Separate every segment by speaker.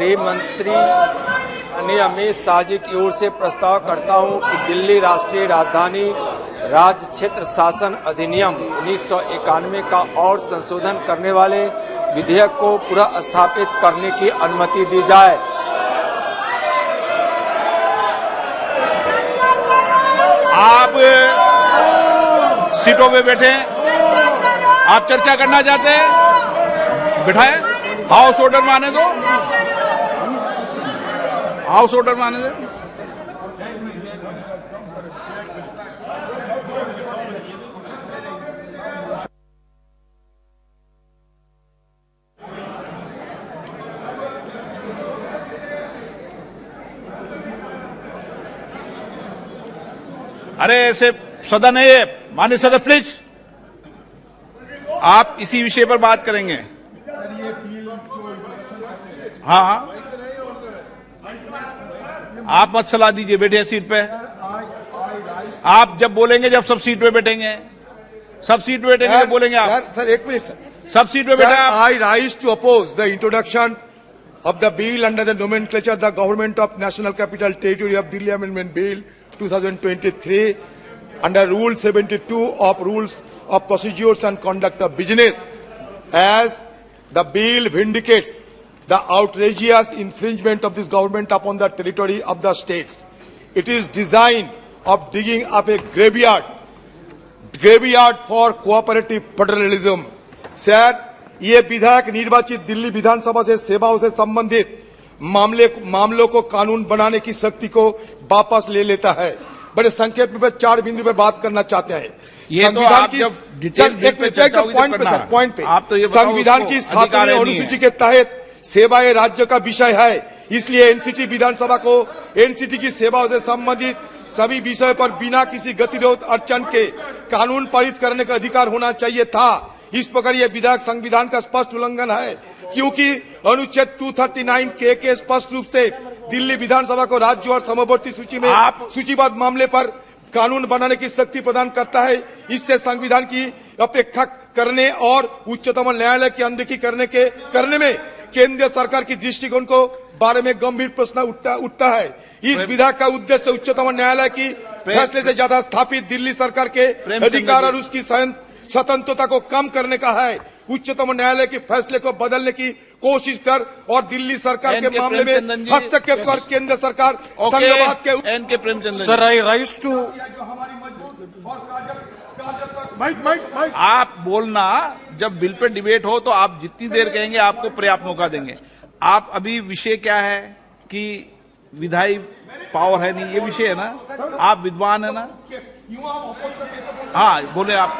Speaker 1: गृह मंत्री अमित शाह जी की ओर से प्रस्ताव करता हूं कि दिल्ली राष्ट्रीय राजधानी राज्य क्षेत्र शासन अधिनियम 1991 का और संशोधन करने वाले विधेयक को पुनः स्थापित करने की अनुमति दी जाए।
Speaker 2: आप सीटों पे बैठे, आप चर्चा करना चाहते हैं, बिठाए। हाउस ऑर्डर माने दो, हाउस ऑर्डर माने दो। अरे ऐसे सदन है ये, माननीय सदस्य प्लीज, आप इसी विषय पर बात करेंगे। हाँ, आप मत सलाह दीजिए, बैठिए सीट पे। आप जब बोलेंगे, जब सब सीट पे बैठेंगे, सब सीट पे बैठेंगे जब बोलेंगे आप।
Speaker 3: सर एक मिनट सर,
Speaker 2: सब सीट पे बैठे आप।
Speaker 3: I rise to oppose the introduction of the bill under the nomenclature the Government of National Capital Territory of Delhi Amendment Bill 2023 under Rule 72 of Rules of Procedures and Conduct of Business, as the bill vindicates the outrageous infringement of this government upon the territory of the states. It is designed of digging up a graveyard for cooperative federalism. Sir, ये विधायक निर्वाचित दिल्ली विधानसभा से सेवाओं से संबंधित मामलों को कानून बनाने की शक्ति को वापस ले लेता है। बड़े संक्षेप में 4 बिंदु पे बात करना चाहते हैं। संविधान की पॉइंट पे संविधान की 7वीं अनुसूची के तहत सेवाएं राज्य का विषय है, इसलिए एनसीटी विधानसभा को एनसीटी की सेवाओं से संबंधित सभी विषयों पर बिना किसी गतिरोध अड़चन के कानून पारित करने का अधिकार होना चाहिए था। इस प्रकार यह विधेयक संविधान का स्पष्ट उल्लंघन है, क्योंकि अनुच्छेद 239 के स्पष्ट रूप से दिल्ली विधानसभा को राज्य और समवर्ती सूची में सूचीबद्ध मामले पर कानून बनाने की शक्ति प्रदान करता है। इससे संविधान की अपेक्षा करने और उच्चतम न्यायालय की अनदेखी करने में केंद्र सरकार की दृष्टिकोण को बारे में गंभीर प्रश्न उठता है। इस विधेयक का उद्देश्य उच्चतम न्यायालय की फैसले से ज्यादा स्थापित दिल्ली सरकार के अधिकार और उसकी स्वतंत्रता को कम करने का है। उच्चतम न्यायालय के फैसले को बदलने की कोशिश कर और दिल्ली सरकार के मामले में हस्तक्षेप कर केंद्र सरकार संघवाद के
Speaker 1: सर आई राइज टू
Speaker 2: आप बोलना, जब बिल पे डिबेट हो तो आप जितनी देर कहेंगे आपको पर्याप्त मौका देंगे। आप अभी विषय क्या है कि विधायी पावर है नहीं, ये विषय है ना, आप विद्वान है ना। हाँ बोले आप,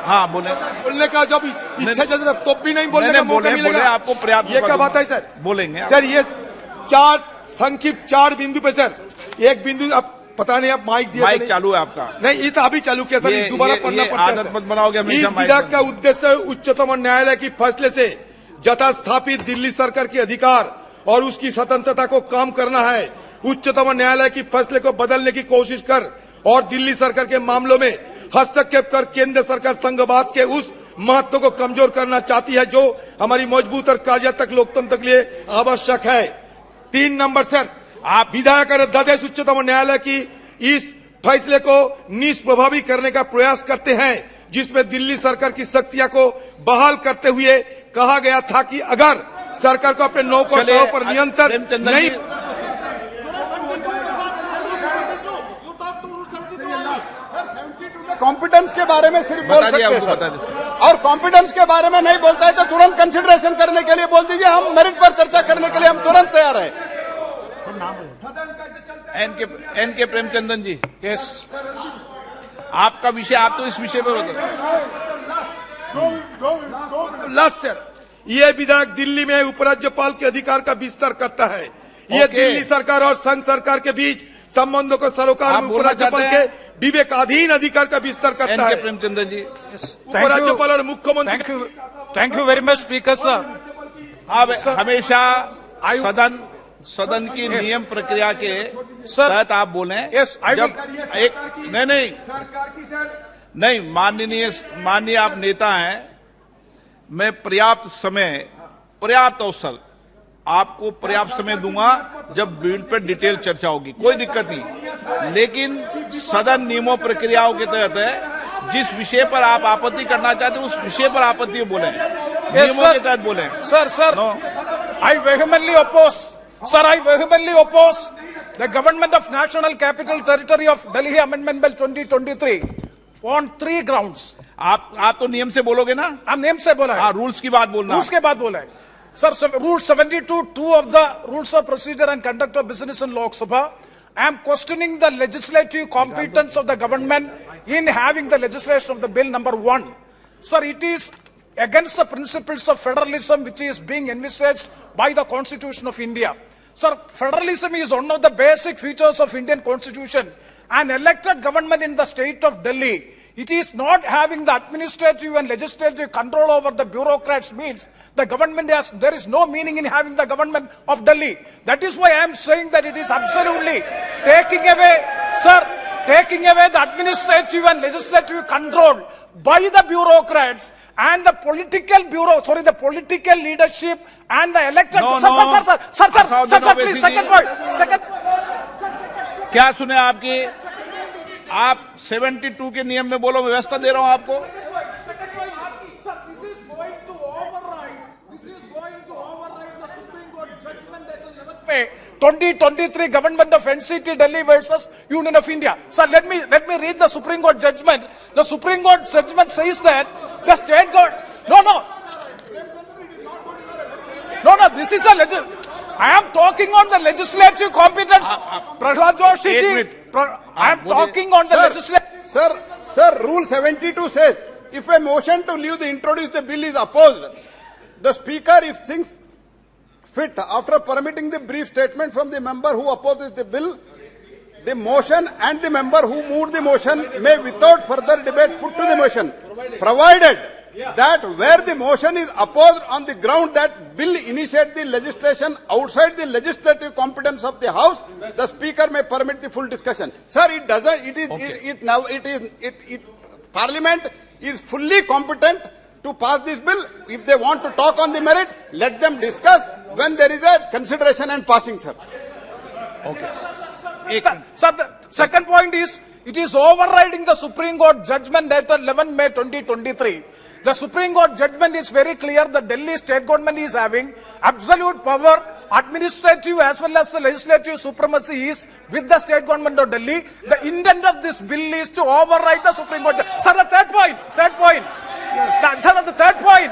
Speaker 2: हाँ बोलने
Speaker 3: का जब इच्छा जैसे तो भी नहीं बोलने का मौका मिलेगा।
Speaker 2: आपको पर्याप्त,
Speaker 3: ये क्या बात है सर?
Speaker 2: बोलेंगे
Speaker 3: सर ये 4 बिंदु पे सर, एक बिंदु अब पता नहीं आप माइक दिया,
Speaker 2: माइक चालू है आपका?
Speaker 3: नहीं, ये तो अभी चालू किया सर, दोबारा पढ़ना पड़ता है।
Speaker 2: आदत मत बनाओगे।
Speaker 3: इस विधेयक का उद्देश्य उच्चतम न्यायालय की फैसले से जता स्थापित दिल्ली सरकार के अधिकार और उसकी स्वतंत्रता को कम करना है। उच्चतम न्यायालय की फैसले को बदलने की कोशिश कर और दिल्ली सरकार के मामलों में हस्तक्षेप कर केंद्र सरकार संघवाद के उस महत्व को कमजोर करना चाहती है जो हमारी मजबूत और कार्यात्मक लोकतंत्र के लिए आवश्यक है। 3 नंबर सर, आप विधायक और अध्यादेश उच्चतम न्यायालय की इस फैसले को निष्प्रभावी करने का प्रयास करते हैं, जिसमें दिल्ली सरकार की शक्तियां को बहाल करते हुए कहा गया था कि अगर सरकार को अपने नौकरों पर नियंत्रण नहीं।
Speaker 4: कॉम्पिटेंस के बारे में सिर्फ बोल सकते हैं सर, और कॉम्पिटेंस के बारे में नहीं बोलता है तो तुरंत कंसिडरेशन करने के लिए बोल दीजिए। हम मेरिट पर चर्चा करने के लिए हम तुरंत तैयार हैं।
Speaker 2: एन के प्रेमचंदन जी, यस, आपका विषय, आप तो इस विषय पर होते।
Speaker 3: लास्ट सर, ये विधेयक दिल्ली में उपराज्यपाल के अधिकार का विस्तार करता है। ये दिल्ली सरकार और संघ सरकार के बीच संबंधों को सरोकार में उपराज्यपाल के विवेकाधीन अधिकार का विस्तार करता है।
Speaker 2: प्रेमचंदन जी,
Speaker 3: उपराज्यपाल और मुख्यमंत्री।
Speaker 1: Thank you very much speaker sir.
Speaker 2: हमेशा सदन की नियम प्रक्रिया के तहत आप बोले। जब एक नहीं माननीय आप नेता हैं, मैं पर्याप्त समय, पर्याप्त अवसर आपको पर्याप्त समय दूंगा जब बिल पर डिटेल चर्चा होगी, कोई दिक्कत नहीं। लेकिन सदन नियमों प्रक्रियाओं के तहत है, जिस विषय पर आप आपत्ति करना चाहते हैं उस विषय पर आपत्ति बोले, नियमों के तहत बोले।
Speaker 5: Sir, I vehemently oppose. Sir, I vehemently oppose the Government of National Capital Territory of Delhi Amendment Bill 2023 on 3 grounds.
Speaker 2: आप तो नियम से बोलोगे ना?
Speaker 5: आप नियम से बोला है।
Speaker 2: हाँ, रूल्स की बात बोलना।
Speaker 5: रूल्स के बाद बोला है। Sir, Rule 72(2) of the Rules of Procedure and Conduct of Business in Lok Sabha, I am questioning the legislative competence of the government in having the legislation of the bill number 1. Sir, it is against the principles of federalism which is being envisaged by the Constitution of India. Sir, federalism is one of the basic features of Indian Constitution. An elected government in the state of Delhi, it is not having the administrative and legislative control over the bureaucrats means the government there is no meaning in having the government of Delhi. That is why I am saying that it is absolutely taking away the administrative and legislative control by the bureaucrats and the the political leadership and the elected. Sir, please, second point.
Speaker 2: क्या सुने आपकी? आप 72 के नियम में बोलो, मैं व्यवस्था दे रहा हूं आपको।
Speaker 5: Sir, this is going to override the Supreme Court judgment dated 11th May 2023 Government of NCT Delhi versus Union of India. Sir, let me read the Supreme Court judgment. The Supreme Court judgment says that the state government. No, this is I am talking on the legislative competence. Prahlad Joshi, I am talking on the legislative.
Speaker 4: Sir, Rule 72 says, if a motion to leave the introduced the bill is opposed, the speaker, if thinks fit, after permitting the brief statement from the member who opposes the bill, the motion and the member who moved the motion may without further debate put to the motion, provided that where the motion is opposed on the ground that bill initiate the legislation outside the legislative competence of the House, the speaker may permit the full discussion. Sir, it doesn't. Parliament is fully competent to pass this bill. If they want to talk on the merit, let them discuss when there is a consideration and passing, sir.
Speaker 5: Sir, the second point is, it is overriding the Supreme Court judgment dated 11 May 2023. The Supreme Court judgment is very clear. The Delhi state government is having absolute power, administrative as well as the legislative supremacy is with the state government of Delhi. The intent of this bill is to override the Supreme Court. Sir, the third point. Sir, the third point.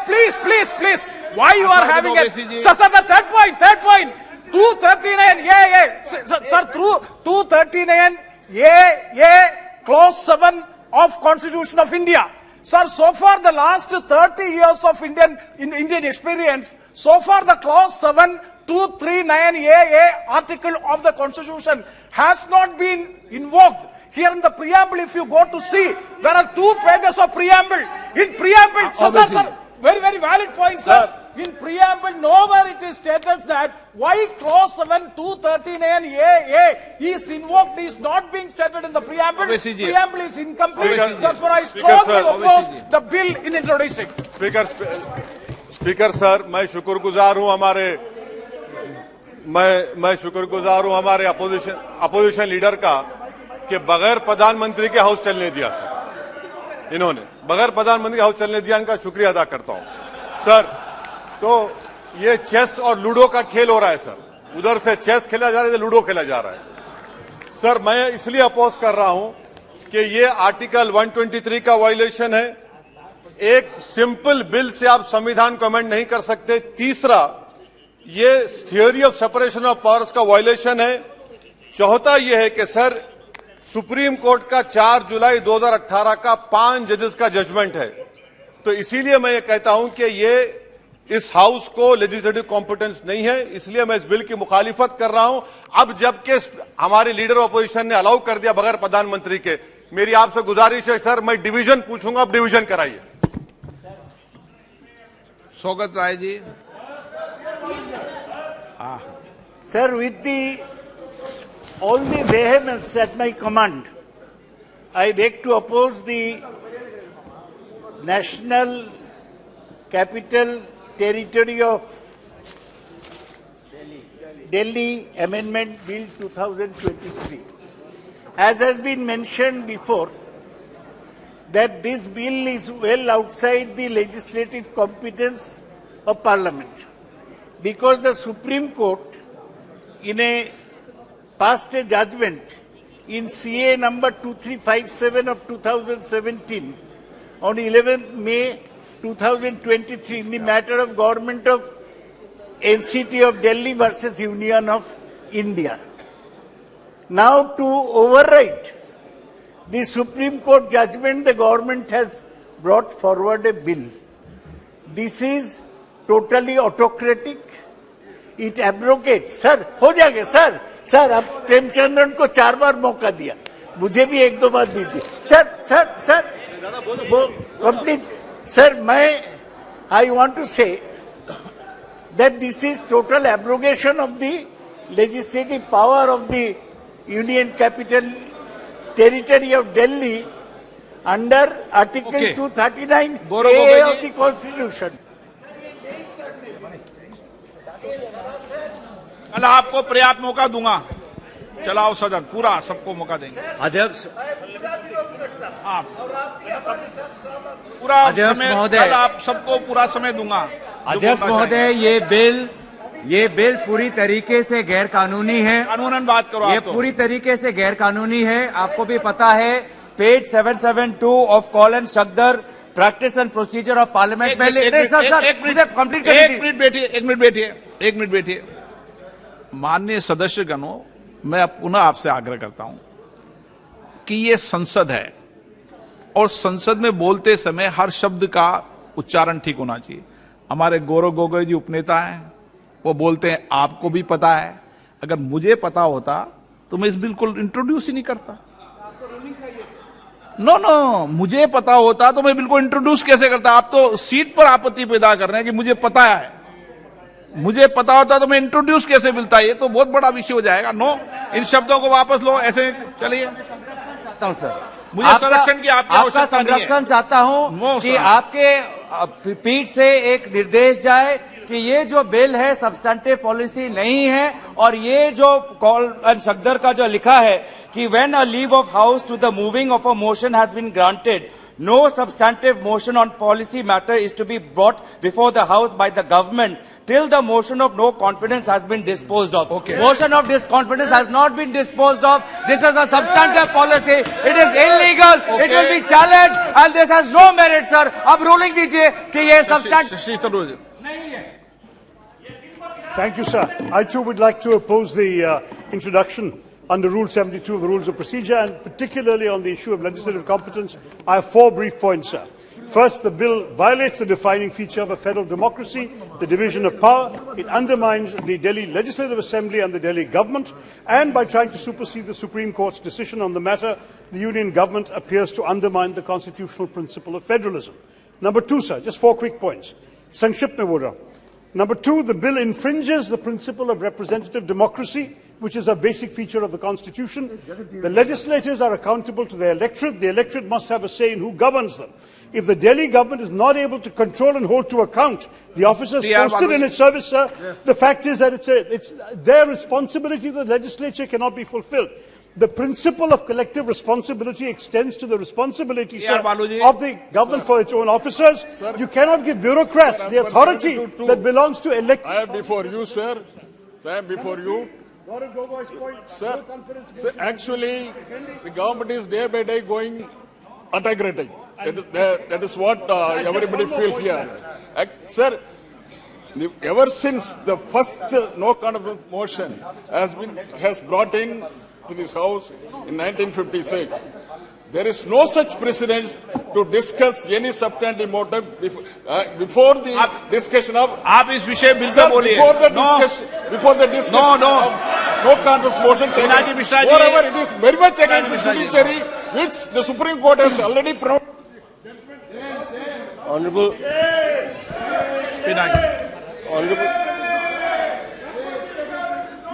Speaker 5: Please. Why you are having it? Sir, the third point. 239, Sir, through 239, Clause 7 of Constitution of India. Sir, so far the last 30 years of Indian experience, so far the Clause 7, 239 article of the Constitution has not been invoked. Here in the preamble, if you go to see, there are 2 pages of preamble. In preamble, sir, very valid point, sir. In preamble, nowhere it is stated that why Clause 7, 239 is invoked is not being stated in the preamble. Preamble is incomplete. Therefore, I strongly oppose the bill in introducing.
Speaker 6: Speaker sir, मैं शुक्रगुजार हूं हमारे opposition leader का कि बगैर प्रधानमंत्री के house चलने दिया सर। इन्होंने बगैर प्रधानमंत्री के हाउस चलने दिया, इनका शुक्रिया अदा करता हूं सर। तो ये चेस और लूडो का खेल हो रहा है सर, उधर से चेस खेला जा रहा है, इधर लूडो खेला जा रहा है सर। मैं इसलिए अपोज कर रहा हूं कि ये आर्टिकल 123 का वायलेशन है। एक सिंपल बिल से आप संविधान को अमेंड नहीं कर सकते। तीसरा, ये theory of separation of powers का वायलेशन है। चौथा ये है कि सर, सुप्रीम कोर्ट का 4 जुलाई 2018 का 5 जजेस का जजमेंट है। तो इसीलिए मैं ये कहता हूं कि ये इस हाउस को लेजिस्लेटिव कॉम्पिटेंस नहीं है, इसलिए मैं इस बिल की मुखालिफत कर रहा हूं। अब जबकि हमारे लीडर ऑपोजिशन ने अलाउ कर दिया बगैर प्रधानमंत्री के, मेरी आपसे गुजारिश है सर, मैं डिवीजन पूछूंगा, अब डिवीजन कराइए।
Speaker 2: स्वागत Rai ji.
Speaker 7: Sir, with all the vehemence at my command, I beg to oppose the National Capital Territory of Delhi Amendment Bill 2023. As has been mentioned before, that this bill is well outside the legislative competence of Parliament, because the Supreme Court, passed a judgment in CA number 2357 of 2017 on 11th May 2023 in the matter of Government of NCT of Delhi versus Union of India. Now, to override the Supreme Court judgment, the government has brought forward a bill. This is totally autocratic. It abrogates. Sir, हो जाएगा sir. Sir, अब प्रेमचंद्रन को 4 बार मौका दिया. मुझे भी 1-2 बार दीजिए. Sir, complete. Sir, I want to say that this is total abrogation of the legislative power of the Union Capital Territory of Delhi under Article 239A of the Constitution.
Speaker 2: कल आपको पर्याप्त मौका दूंगा. चलाओ सदन पूरा, सबको मौका देंगे.
Speaker 8: अध्यक्ष
Speaker 2: पूरा समय, कल आप सबको पूरा समय दूंगा.
Speaker 8: अध्यक्ष महोदय, ये बिल पूरी तरीके से गैर कानूनी है.
Speaker 2: कानूनन बात करो.
Speaker 8: ये पूरी तरीके से गैर कानूनी है. आपको भी पता है, page 772 of Kaul and Shakdher practice and procedure of Parliament में.
Speaker 2: एक मिनट बैठिए. माननीय सदस्यगणों, मैं पुनः आपसे आग्रह करता हूं कि ये संसद है और संसद में बोलते समय हर शब्द का उच्चारण ठीक होना चाहिए. हमारे गौरव गोगोई जी उपनेता हैं, वो बोलते हैं आपको भी पता है. अगर मुझे पता होता तो मैं इस बिल को इंट्रोड्यूस ही नहीं करता. नो, मुझे पता होता तो मैं बिल को इंट्रोड्यूस कैसे करता. आप तो सीट पर आपत्ति पैदा कर रहे हैं कि मुझे पता है. मुझे पता होता तो मैं इंट्रोड्यूस कैसे मिलता. ये तो बहुत बड़ा विषय हो जाएगा. नो, इन शब्दों को वापस लो. ऐसे चलिए.
Speaker 8: चाहता हूं सर,
Speaker 2: मुझे संरक्षण की
Speaker 8: आपका संरक्षण चाहता हूं कि आपके पीठ से एक निर्देश जाए कि ये जो बिल है सब्सटेंटिव पॉलिसी नहीं है. और ये जो कॉल एंड शक्दर का जो लिखा है कि when a leave of house to the moving of a motion has been granted, no substantive motion on policy matter is to be brought before the house by the government till the motion of no confidence has been disposed of.
Speaker 2: Okay.
Speaker 8: Motion of disconfidence has not been disposed of. This is a substantive policy. It is illegal.
Speaker 2: Okay.
Speaker 8: It will be challenged and this has no merit, sir. अब ruling दीजिए कि ये substantive.
Speaker 9: Thank you, sir. I too would like to oppose the introduction under Rule 72 of the Rules of Procedure, and particularly on the issue of legislative competence. I have 4 brief points, sir. First, the bill violates the defining feature of a federal democracy, the division of power. It undermines the Delhi Legislative Assembly and the Delhi government, and by trying to supersede the Supreme Court's decision on the matter, the Union government appears to undermine the constitutional principle of federalism. Number 2, sir, just 4 quick points. Sankshipt mein bol raha hu. Number 2, the bill infringes the principle of representative democracy, which is a basic feature of the Constitution. The legislators are accountable to their electorate. The electorate must have a say in who governs them. If the Delhi government is not able to control and hold to account the officers posted in its service, sir, the fact is that it's their responsibility. The legislature cannot be fulfilled. The principle of collective responsibility extends to the responsibility, sir, of the government for its own officers. Sir, you cannot give bureaucrats the authority that belongs to elect.
Speaker 10: I am before you, sir. I am before you. Sir, actually, the government is day by day going autocratic. That is what everybody feels here. Sir, ever since the first no confidence motion has brought in to this house in 1956, there is no such precedent to discuss any substantive motive before the discussion of.
Speaker 2: आप इस विषय bill pay बोलिए.
Speaker 10: Before the discussion of no confidence motion. Moreover, it is very much against the judiciary, which the Supreme Court has already pronounced.
Speaker 11: Honorable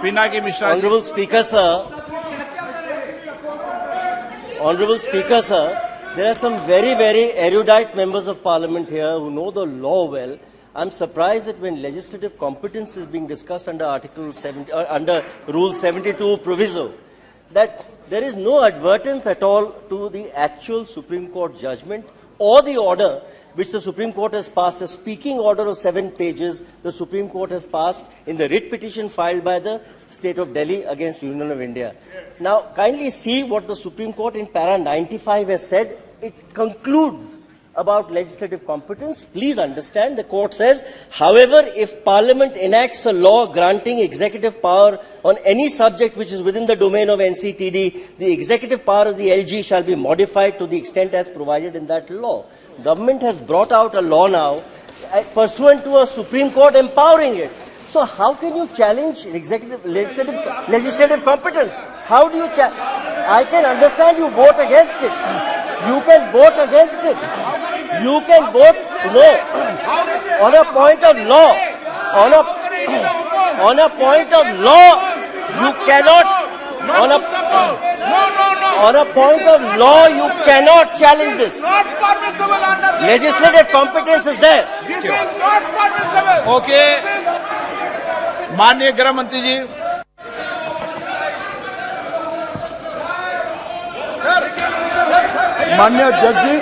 Speaker 2: Pinaki Mishra.
Speaker 11: Honorable Speaker, sir. Honorable Speaker, sir, there are some very, very erudite members of Parliament here who know the law well. I'm surprised that when legislative competence is being discussed under Article 70, under Rule 72 proviso, that there is no advertence at all to the actual Supreme Court judgment or the order which the Supreme Court has passed, a speaking order of 7 pages the Supreme Court has passed in the writ petition filed by the State of Delhi against Union of India. Now, kindly see what the Supreme Court in para 95 has said. It concludes about legislative competence. Please understand, the court says, however, if Parliament enacts a law granting executive power on any subject which is within the domain of NCTD, the executive power of the LG shall be modified to the extent as provided in that law. Government has brought out a law now pursuant to a Supreme Court empowering it. So how can you challenge legislative competence? How do you I can understand you vote against it. You can vote against it. You can vote no. On a point of law. On a point of law, you cannot. On a point of law, you cannot challenge this. Legislative competence is there.
Speaker 2: Okay, माननीय गृह मंत्री जी।
Speaker 3: माननीय अध्यक्ष जी,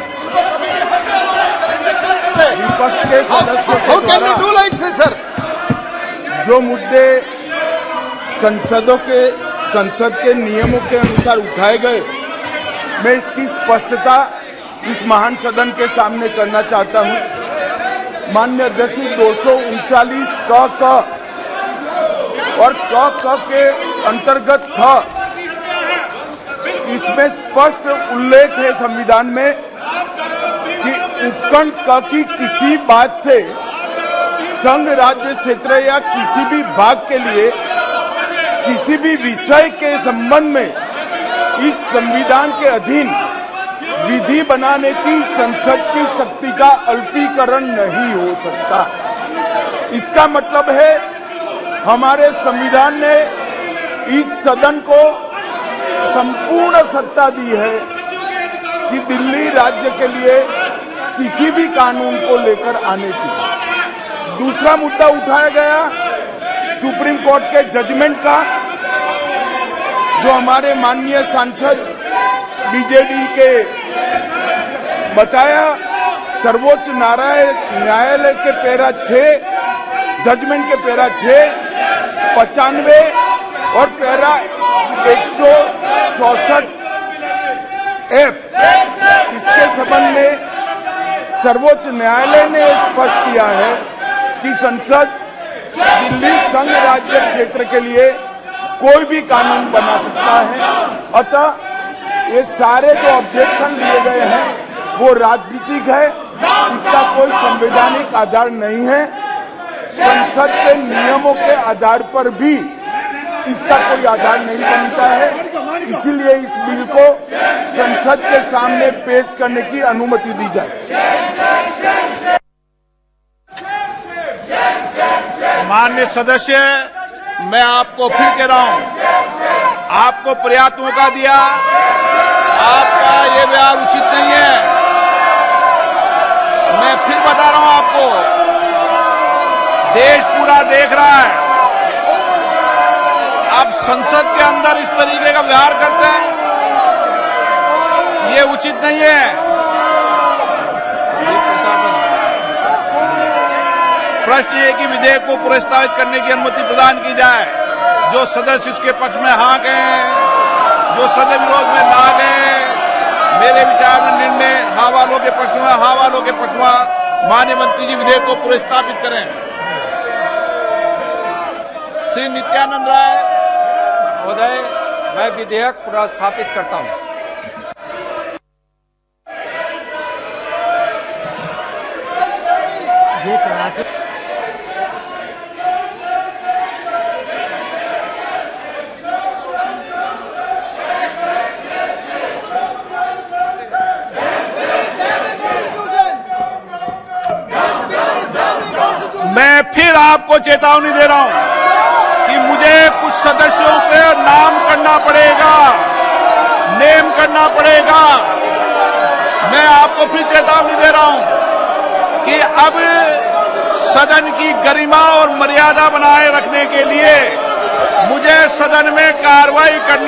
Speaker 3: विपक्ष के सदस्यों के द्वारा जो मुद्दे संसद के नियमों के अनुसार उठाए गए, मैं इसकी स्पष्टता इस महान सदन के सामने करना चाहता हूं। माननीय अध्यक्ष जी, 239 क और क के अंतर्गत इसमें स्पष्ट उल्लेख है संविधान में कि उपखंड क की किसी बात से संघ राज्य क्षेत्र या किसी भी भाग के लिए किसी भी विषय के संबंध में इस संविधान के अधीन विधि बनाने की संसद की शक्ति का अल्पीकरण नहीं हो सकता। इसका मतलब है हमारे संविधान ने इस सदन को संपूर्ण सत्ता दी है कि दिल्ली राज्य के लिए किसी भी कानून को लेकर आने की। दूसरा मुद्दा उठाया गया सुप्रीम कोर्ट के जजमेंट का, जो हमारे माननीय सांसद बीजेडी के बताया, सर्वोच्च न्यायालय के पैरा 6 जजमेंट के पैरा 6, 95 और पैरा 164F इसके संबंध में सर्वोच्च न्यायालय ने स्पष्ट किया है कि संसद दिल्ली संघ राज्य क्षेत्र के लिए कोई भी कानून बना सकता है। अतः ये सारे जो ऑब्जेक्शन लिए गए हैं वो राजनीतिक है, इसका कोई संवैधानिक आधार नहीं है। संसद के नियमों के आधार पर भी इसका कोई आधार नहीं बनता है, इसलिए इस बिल को संसद के सामने पेश करने की अनुमति दी जाए।
Speaker 2: माननीय सदस्य, मैं आपको फिर कह रहा हूं, आपको पर्याप्त मौका दिया, आपका ये व्यवहार उचित नहीं है। मैं फिर बता रहा हूं आपको, देश पूरा देख रहा है, आप संसद के अंदर इस तरीके का व्यवहार करते हैं, ये उचित नहीं है। प्रश्न ये कि विधेयक को प्रस्तावित करने की अनुमति प्रदान की जाए। जो सदस्य इसके पक्ष में हाँ गए, जो सदस्य विरोध में ना गए, मेरे विचार में निर्णय हाँ वालों के पक्ष में, हाँ वालों के पक्ष में। माननीय मंत्री जी विधेयक को प्रस्तावित करें। श्री नित्यानंद राय
Speaker 1: महोदय, मैं विधेयक प्रस्तावित करता हूं।
Speaker 2: मैं फिर आपको चेतावनी दे रहा हूं कि मुझे कुछ सदस्यों के नाम करना पड़ेगा, नेम करना पड़ेगा। मैं आपको फिर चेतावनी दे रहा हूं कि अब सदन की गरिमा और मर्यादा बनाए रखने के लिए मुझे सदन में कार्रवाई करनी